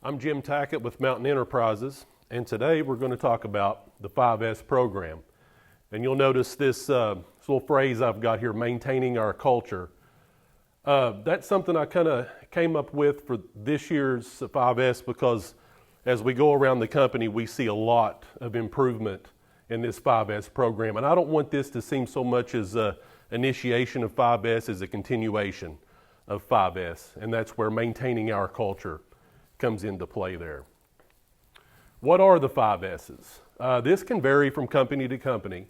I'm Jim Tackett with Mountain Enterprises, and today we're going to talk about the 5S program. And you'll notice this little phrase I've got here, maintaining our culture. That's something I kind of came up with for this year's 5S because as we go around the company, we see a lot of improvement in this 5S program. And I don't want this to seem so much as an initiation of 5S as a continuation of 5S. And that's where maintaining our culture comes into play there. What are the 5S's? This can vary from company to company.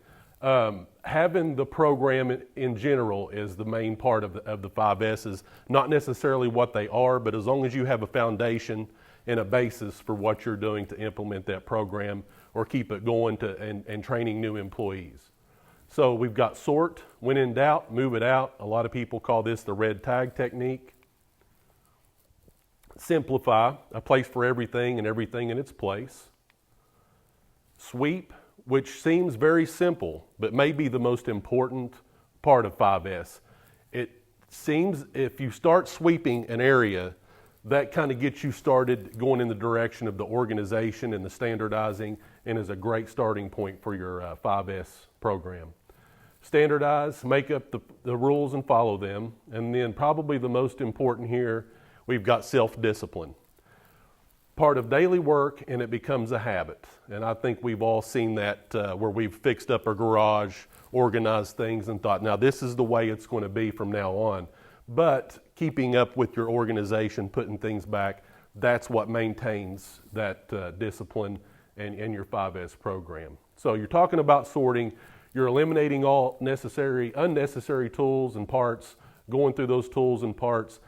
Having the program in general is the main part of the 5S's, not necessarily what they are, but as long as you have a foundation and a basis for what you're doing to implement that program or keep it going and training new employees. So we've got sort, when in doubt, move it out. A lot of people call this the red tag technique. Simplify, a place for everything and everything in its place. Sweep, which seems very simple, but may be the most important part of 5S. It seems if you start sweeping an area, that kind of gets you started going in the direction of the organization and the standardizing, and is a great starting point for your 5S program. Standardize, make up the rules and follow them, and then probably the most important here, we've got self-discipline. Part of daily work, and it becomes a habit. And I think we've all seen that where we've fixed up our garage, organized things, and thought, now this is the way it's going to be from now on. But keeping up with your organization, putting things back, that's what maintains that discipline and your 5S program. So you're talking about sorting, you're eliminating all unnecessary tools and parts, going through those tools and parts.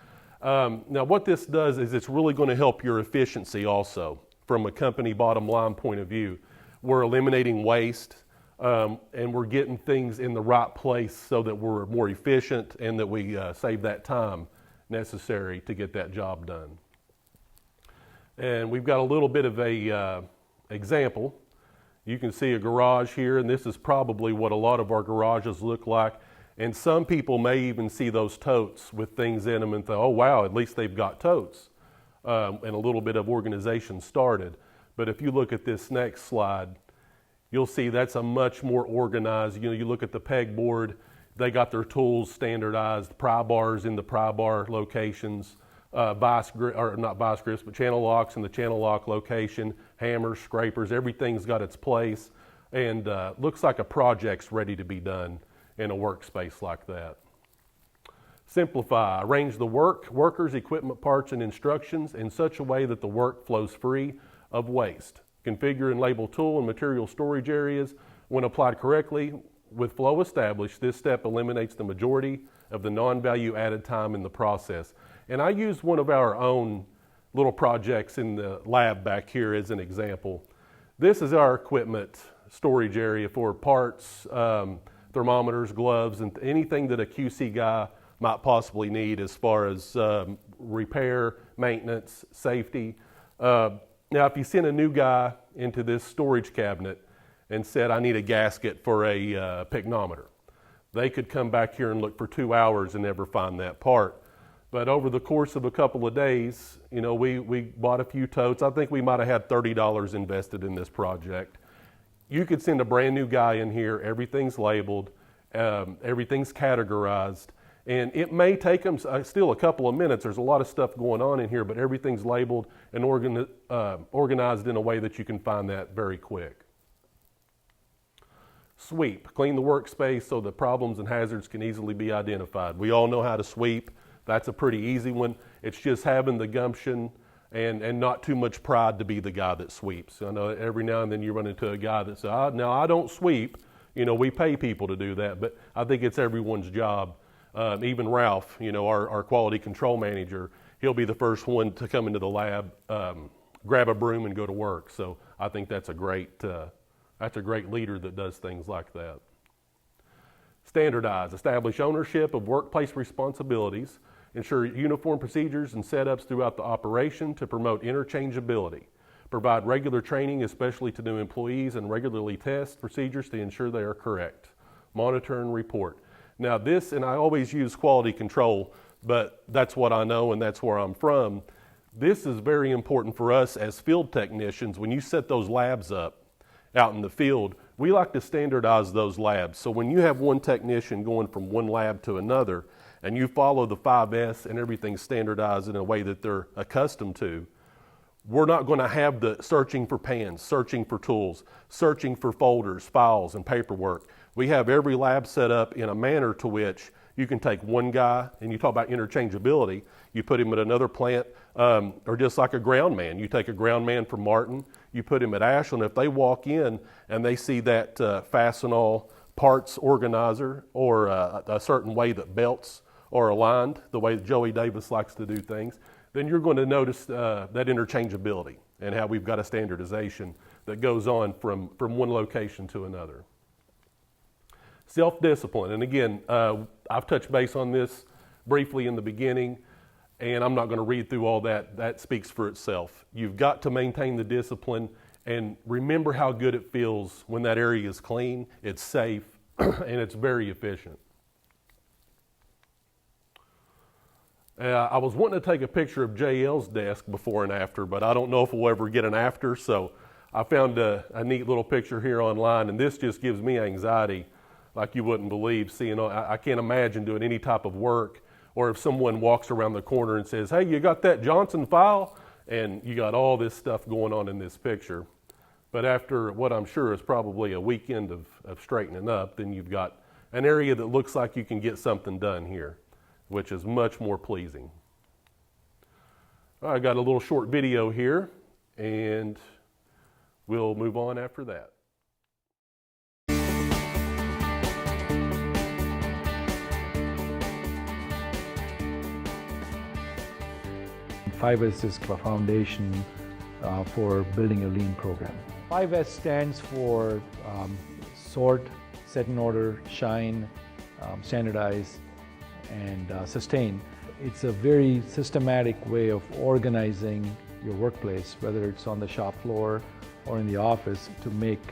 Now what this does is it's really going to help your efficiency also from a company bottom line point of view. We're eliminating waste and we're getting things in the right place so that we're more efficient and that we save that time necessary to get that job done. And we've got a little bit of a example. You can see a garage here, and this is probably what a lot of our garages look like. And some people may even see those totes with things in them and think, oh wow, at least they've got totes. And a little bit of organization started. But if you look at this next slide, you'll see that's a much more organized, you look at the pegboard, they got their tools standardized, pry bars in the pry bar locations, not vice grips, but channel locks in the channel lock location, hammers, scrapers, everything's got its place. And looks like a project's ready to be done in a workspace like that. Simplify, arrange the workers, equipment, parts, and instructions in such a way that the work flows free of waste. Configure and label tool and material storage areas. When applied correctly, with flow established, this step eliminates the majority of the non-value added time in the process. And I used one of our own little projects in the lab back here as an example. This is our equipment storage area for parts, thermometers, gloves, and anything that a QC guy might possibly need as far as repair, maintenance, safety. Now, if you send a new guy into this storage cabinet and said, I need a gasket for a picnometer, they could come back here and look for 2 hours and never find that part. But over the course of a couple of days, we bought a few totes. I think we might have had $30 invested in this project. You could send a brand new guy in here, everything's labeled, everything's categorized, and it may take them still a couple of minutes. There's a lot of stuff going on in here, but everything's labeled and organized in a way that you can find that very quick. Sweep, clean the workspace so that problems and hazards can easily be identified. We all know how to sweep. That's a pretty easy one. It's just having the gumption and not too much pride to be the guy that sweeps. I know every now and then you run into a guy that says, now I don't sweep. We pay people to do that, but I think it's everyone's job. Even Ralph, our quality control manager, he'll be the first one to come into the lab, grab a broom and go to work. So I think that's a great leader that does things like that. Standardize, establish ownership of workplace responsibilities, ensure uniform procedures and setups throughout the operation to promote interchangeability. Provide regular training, especially to new employees, and regularly test procedures to ensure they are correct. Monitor and report. Now this, and I always use quality control, but that's what I know and that's where I'm from. This is very important for us as field technicians. When you set those labs up out in the field, we like to standardize those labs. So when you have one technician going from one lab to another and you follow the 5S and everything's standardized in a way that they're accustomed to, we're not going to have the searching for pans, searching for tools, searching for folders, files, and paperwork. We have every lab set up in a manner to which you can take one guy, and you talk about interchangeability, you put him at another plant, or just like a ground man. You take a ground man from Martin, you put him at Ashland. If they walk in and they see that Fastenal parts organizer or a certain way that belts are aligned, the way that Joey Davis likes to do things, then you're going to notice that interchangeability and how we've got a standardization that goes on from one location to another. Self-discipline, and again, I've touched base on this briefly in the beginning, and I'm not going to read through all that. That speaks for itself. You've got to maintain the discipline and remember how good it feels when that area is clean, it's safe, and it's very efficient. I was wanting to take a picture of JL's desk before and after, but I don't know if we'll ever get an after, so I found a neat little picture here online, and this just gives me anxiety like you wouldn't believe. Seeing, I can't imagine doing any type of work, or if someone walks around the corner and says, "Hey, you got that Johnson file?" and you got all this stuff going on in this picture. But after what I'm sure is probably a weekend of straightening up, then you've got an area that looks like you can get something done here, which is much more pleasing. I got a little short video here, and we'll move on after that. 5S is a foundation for building a lean program. 5S stands for sort, set in order, shine, standardize, and sustain. It's a very systematic way of organizing your workplace, whether it's on the shop floor or in the office, to make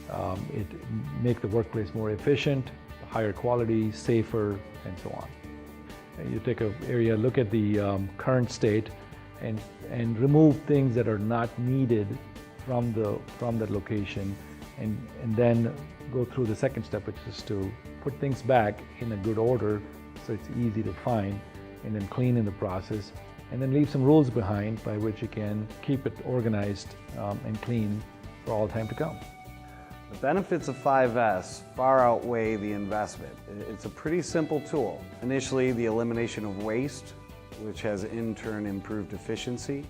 the workplace more efficient, higher quality, safer, and so on. You take an area, look at the current state, and remove things that are not needed from that location, and then go through the second step, which is to put things back in a good order so it's easy to find, and then clean in the process, and then leave some rules behind by which you can keep it organized and clean for all time to come. The benefits of 5S far outweigh the investment. It's a pretty simple tool. Initially, the elimination of waste, which has in turn improved efficiency,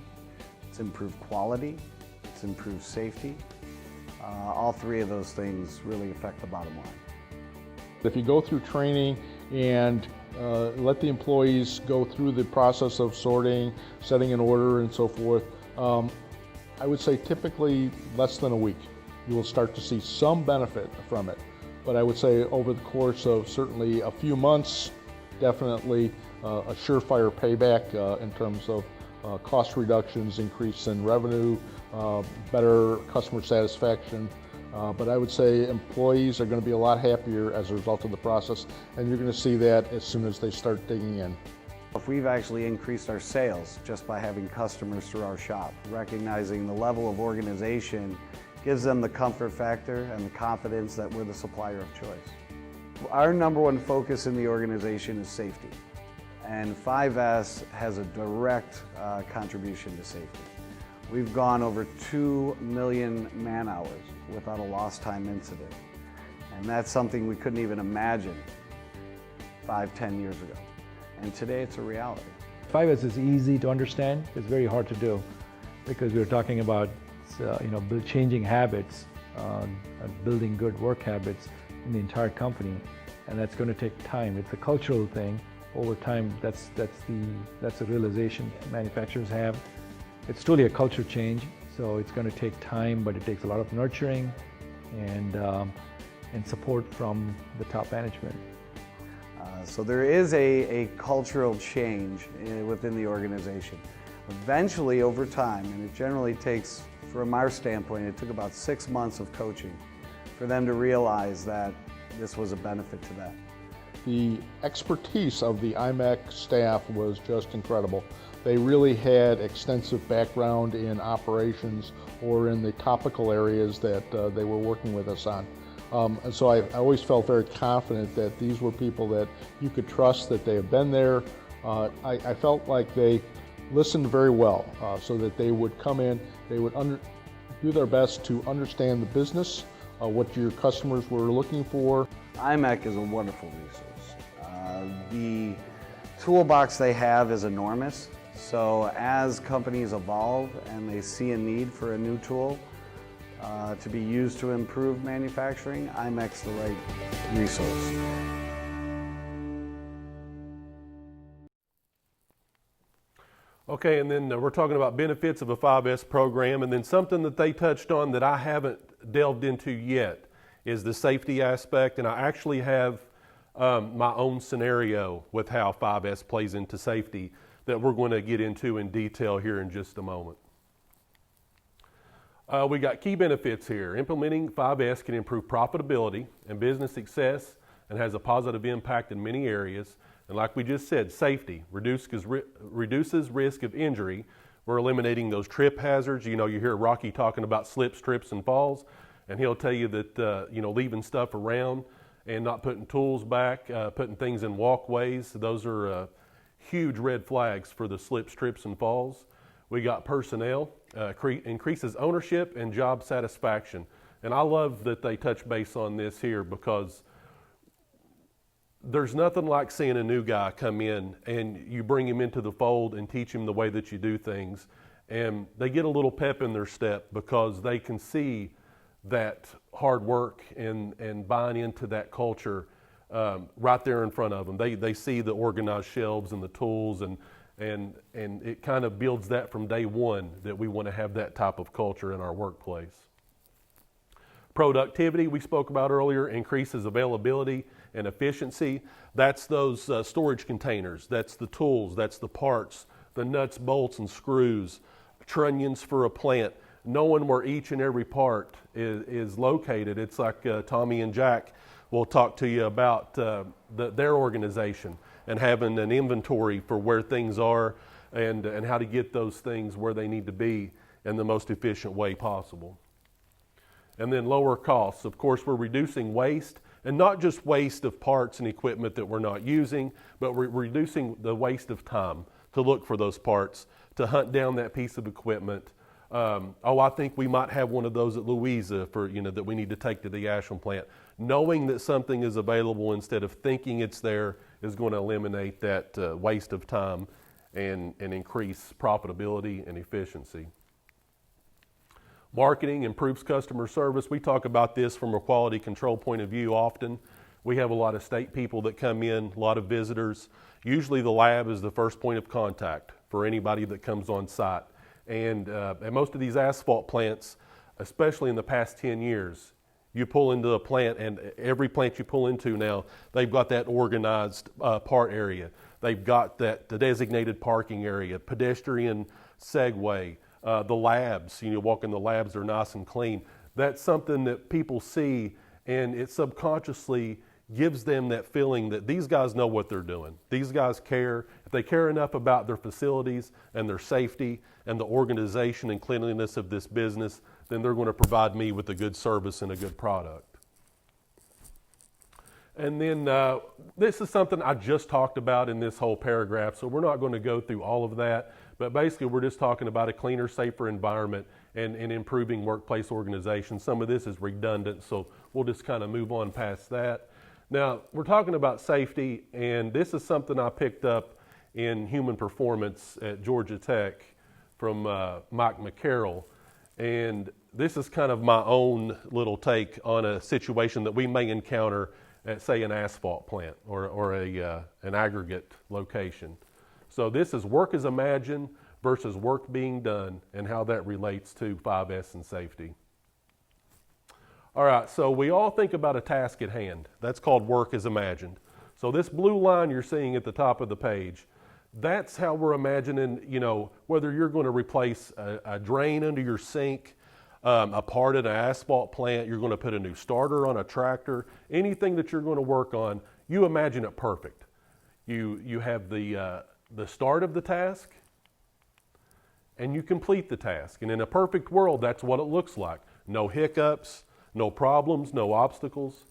it's improved quality, it's improved safety. All three of those things really affect the bottom line. If you go through training and let the employees go through the process of sorting, setting an order, and so forth, I would say typically less than a week. You will start to see some benefit from it. But I would say over the course of certainly a few months, definitely a surefire payback in terms of cost reductions, increase in revenue, better customer satisfaction. But I would say employees are going to be a lot happier as a result of the process, and you're going to see that as soon as they start digging in. If we've actually increased our sales just by having customers through our shop, recognizing the level of organization gives them the comfort factor and the confidence that we're the supplier of choice. Our number one focus in the organization is safety, and 5S has a direct contribution to safety. We've gone over 2 million man-hours without a lost time incident, and that's something we couldn't even imagine 5-10 years ago, and today it's a reality. 5S is easy to understand. It's very hard to do because we're talking about changing habits, building good work habits in the entire company, and that's going to take time. It's a cultural thing. Over time, that's the realization manufacturers have. It's truly a culture change, so it's going to take time, but it takes a lot of nurturing and support from the top management. So there is a cultural change within the organization. Eventually, over time, and it generally takes, from our standpoint, it took about 6 months of coaching for them to realize that this was a benefit to them. The expertise of the IMEC staff was just incredible. they really had extensive background in operations or in the topical areas that they were working with us on. And so I always felt very confident that these were people that you could trust, that they have been there. I felt like they listened very well, so that they would come in, they would do their best to understand the business, what your customers were looking for. IMEC is a wonderful resource. The toolbox they have is enormous, so as companies evolve and they see a need for a new tool to be used to improve manufacturing, IMEC's the right resource. Okay, and then we're talking about benefits of a 5S program, and then something that they touched on that I haven't delved into yet is the safety aspect, and I actually have my own scenario with how 5S plays into safety that we're going to get into in detail here in just a moment. We got key benefits here. Implementing 5S can improve profitability and business success and has a positive impact in many areas. And like we just said, safety reduces risk of injury. We're eliminating those trip hazards. You know, you hear Rocky talking about slips, trips, and falls, and he'll tell you that, leaving stuff around and not putting tools back, putting things in walkways, those are huge red flags for the slips, trips, and falls. We got personnel, increases ownership and job satisfaction. And I love that they touch base on this here, because there's nothing like seeing a new guy come in and you bring him into the fold and teach him the way that you do things. And they get a little pep in their step because they can see that hard work and buying into that culture right there in front of them. They see the organized shelves and the tools, and it kind of builds that from day one that we want to have that type of culture in our workplace. Productivity, we spoke about earlier, increases availability and efficiency. That's those storage containers, that's the tools, that's the parts, the nuts, bolts, and screws, trunnions for a plant, knowing where each and every part is located. It's like Tommy and Jack will talk to you about their organization and having an inventory for where things are and how to get those things where they need to be in the most efficient way possible. And then lower costs. Of course, we're reducing waste, and not just waste of parts and equipment that we're not using, but we're reducing the waste of time to look for those parts, to hunt down that piece of equipment. I think we might have one of those at Louisa for, that we need to take to the Ashland plant. Knowing that something is available instead of thinking it's there is going to eliminate that waste of time and increase profitability and efficiency. Marketing improves customer service. We talk about this from a quality control point of view often. We have a lot of state people that come in, a lot of visitors. Usually the lab is the first point of contact for anybody that comes on site. And at most of these asphalt plants, especially in the past 10 years, you pull into a plant, and every plant you pull into now, they've got that organized part area. They've got the designated parking area, pedestrian segway, the labs. You walk in the labs, they're nice and clean. That's something that people see, and it subconsciously gives them that feeling that these guys know what they're doing. These guys care. If they care enough about their facilities and their safety and the organization and cleanliness of this business, then they're going to provide me with a good service and a good product. And then this is something I just talked about in this whole paragraph, so we're not going to go through all of that, but basically we're just talking about a cleaner, safer environment and improving workplace organization. Some of this is redundant, so we'll just kind of move on past that. Now, we're talking about safety, and this is something I picked up in human performance at Georgia Tech from Mike McCarroll. And this is kind of my own little take on a situation that we may encounter at, say, an asphalt plant or an aggregate location. So this is work as imagined versus work being done and how that relates to 5S and safety. All right, so we all think about a task at hand. That's called work as imagined. So this blue line you're seeing at the top of the page, that's how we're imagining, whether you're going to replace a drain under your sink, a part at an asphalt plant, you're going to put a new starter on a tractor, anything that you're going to work on, you imagine it perfect. You have the start of the task, and you complete the task. And in a perfect world, that's what it looks like. No hiccups, no problems, no obstacles.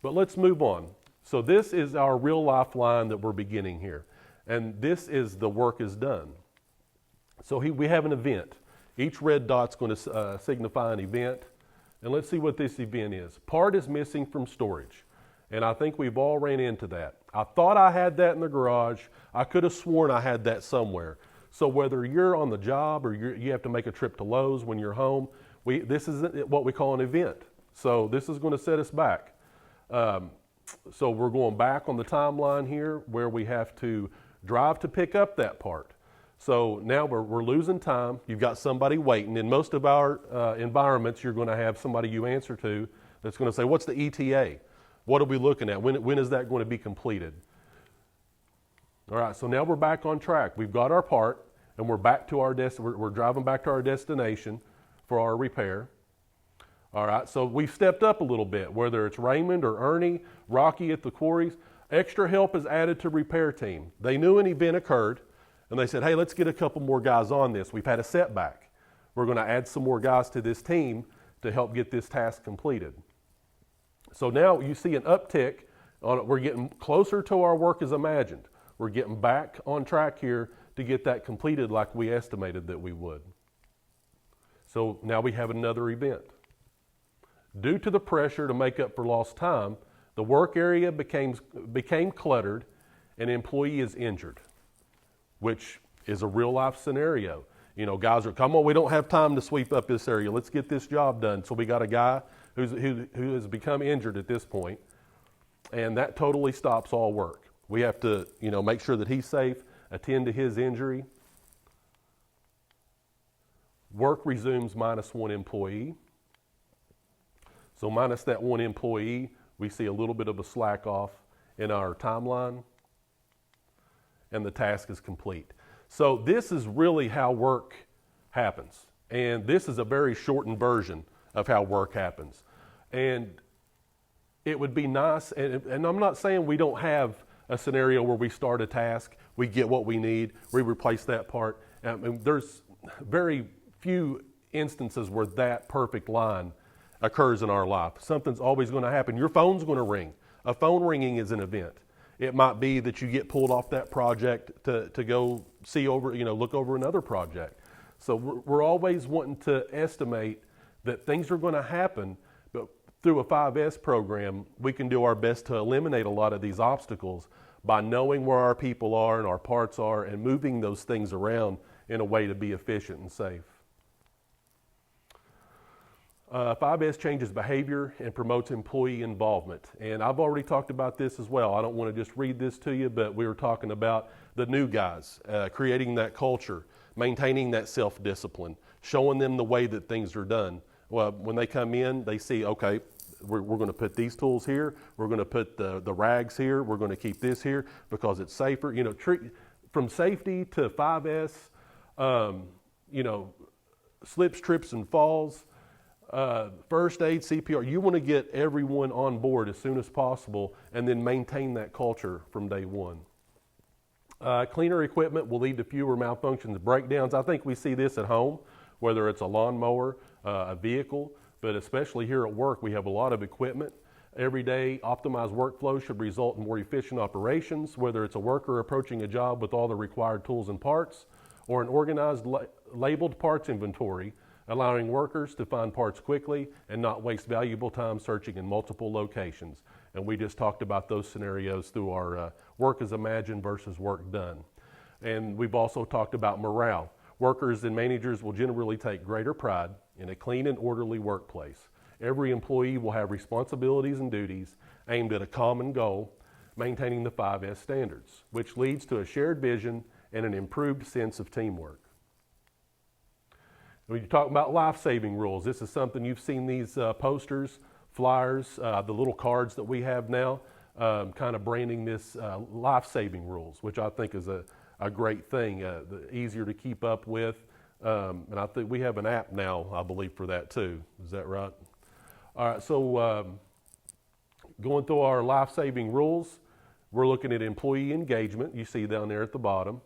But let's move on. So this is our real life line that we're beginning here. And this is the work is done. So we have an event. Each red dot's going to signify an event. And let's see what this event is. Part is missing from storage. And I think we've all ran into that. I thought I had that in the garage. I could have sworn I had that somewhere. So whether you're on the job or you have to make a trip to Lowe's when you're home, this is what we call an event. So this is going to set us back. So we're going back on the timeline here where we have to drive to pick up that part. So now we're losing time. You've got somebody waiting. In most of our environments, you're going to have somebody you answer to that's going to say, what's the ETA? What are we looking at? When is that going to be completed? All right, so now we're back on track. We've got our part, and we're back to our we're driving back to our destination for our repair. All right, so we've stepped up a little bit, whether it's Raymond or Ernie, Rocky at the quarries. Extra help is added to repair team. They knew an event occurred, and they said, hey, let's get a couple more guys on this. We've had a setback. We're going to add some more guys to this team to help get this task completed. So now you see an uptick. We're getting closer to our work as imagined. We're getting back on track here to get that completed like we estimated that we would. So now we have another event. Due to the pressure to make up for lost time, the work area became cluttered and an employee is injured, which is a real life scenario. You know, guys are, come on, we don't have time to sweep up this area. Let's get this job done. So we got a guy who has become injured at this point, and that totally stops all work. We have to, make sure that he's safe, attend to his injury. Work resumes minus one employee. So minus that one employee, we see a little bit of a slack off in our timeline, and the task is complete. So this is really how work happens. And this is a very shortened version of how work happens. And it would be nice, and I'm not saying we don't have a scenario where we start a task, we get what we need, we replace that part. There's very few instances where that perfect line occurs in our life. Something's always going to happen. Your phone's going to ring. A phone ringing is an event. It might be that you get pulled off that project to go see over, look over another project. So we're always wanting to estimate that things are going to happen, but through a 5S program, we can do our best to eliminate a lot of these obstacles by knowing where our people are and our parts are and moving those things around in a way to be efficient and safe. 5S changes behavior and promotes employee involvement. And I've already talked about this as well. I don't want to just read this to you, but we were talking about the new guys, creating that culture, maintaining that self-discipline, showing them the way that things are done. Well, when they come in, they see, okay, we're going to put these tools here, we're going to put the rags here, we're going to keep this here because it's safer. From safety to 5S, slips, trips, and falls, first aid, CPR, you want to get everyone on board as soon as possible and then maintain that culture from day one. Cleaner equipment will lead to fewer malfunctions, breakdowns. I think we see this at home, whether it's a lawnmower, a vehicle, but especially here at work, we have a lot of equipment. Every day, optimized workflow should result in more efficient operations, whether it's a worker approaching a job with all the required tools and parts, or an organized labeled parts inventory, allowing workers to find parts quickly and not waste valuable time searching in multiple locations. And we just talked about those scenarios through our work as imagined versus work done. And we've also talked about morale. Workers and managers will generally take greater pride in a clean and orderly workplace. Every employee will have responsibilities and duties aimed at a common goal, maintaining the 5S standards, which leads to a shared vision and an improved sense of teamwork. When you talk about life-saving rules, this is something you've seen these posters, flyers, the little cards that we have now, kind of branding this life-saving rules, which I think is a great thing, easier to keep up with. And I think we have an app now, I believe, for that too. Is that right? All right, so going through our life-saving rules, we're looking at employee engagement. You see down there at the bottom.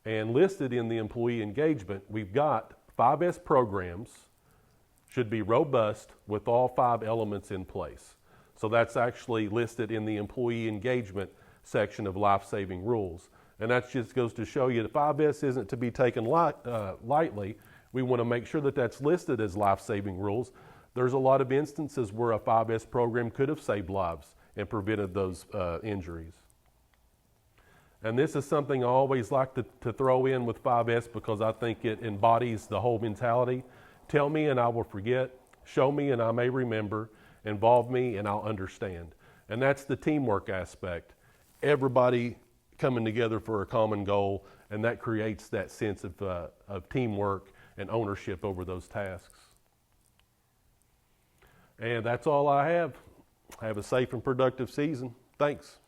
And listed in the employee engagement, we've got 5S programs should be robust with all 5 elements in place. So that's actually listed in the employee engagement section of life-saving rules. And that just goes to show you that 5S isn't to be taken lightly. We want to make sure that that's listed as life-saving rules. There's a lot of instances where a 5S program could have saved lives and prevented those injuries. And this is something I always like to throw in with 5S because I think it embodies the whole mentality. Tell me and I will forget. Show me and I may remember. Involve me and I'll understand. And that's the teamwork aspect. Everybody coming together for a common goal, and that creates that sense of teamwork and ownership over those tasks. And that's all I have. Have a safe and productive season. Thanks.